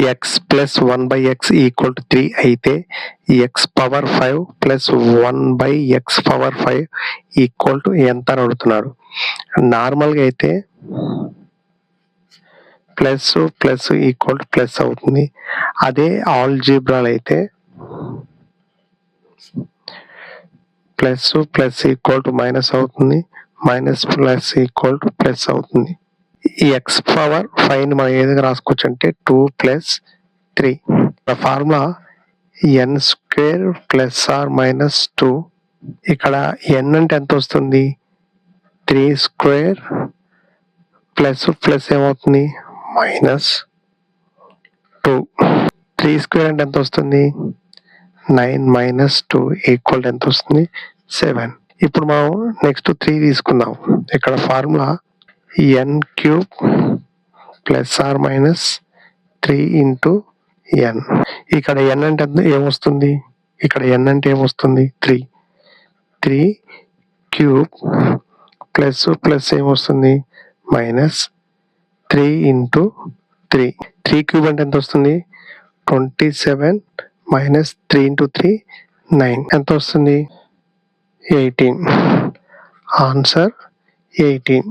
X plus 1/x equal to 3 అయితే x power 5 plus 1/x power 5 equal to ఎంత అని అడుగుతున్నాడు. నార్మల్గా అయితే plus plus equal to plus అవుతుంది. అదే ఆల్జీబ్రాలో అయితే plus plus equal to minus అవుతుంది, minus plus equal to plus అవుతుంది. ఈ ఎక్స్ పవర్ 5ని మనం ఏ విధంగా రాసుకోవచ్చు అంటే 2 + 3. Formula n² ± 2. ఇక్కడ n అంటే ఎంత వస్తుంది? 3² ప్లస్ ప్లస్ ఏమవుతుంది? -2. 3² అంటే ఎంత వస్తుంది? 9 - 2 ఈక్వల్ ఎంత వస్తుంది? 7. ఇప్పుడు మనం నెక్స్ట్ 3 తీసుకుందాం. ఇక్కడ ఫార్ములా n³ ± 3 × n. ఇక్కడ n అంటే ఏమొస్తుంది? ఇక్కడ n అంటే ఏమొస్తుంది? 3. 3³ ప్లస్ ప్లస్ ఏమొస్తుంది? -3 × 3. 3³ అంటే ఎంత వస్తుంది? 27 - 3 × 3 9. ఎంత వస్తుంది? 18. ఆన్సర్ 18.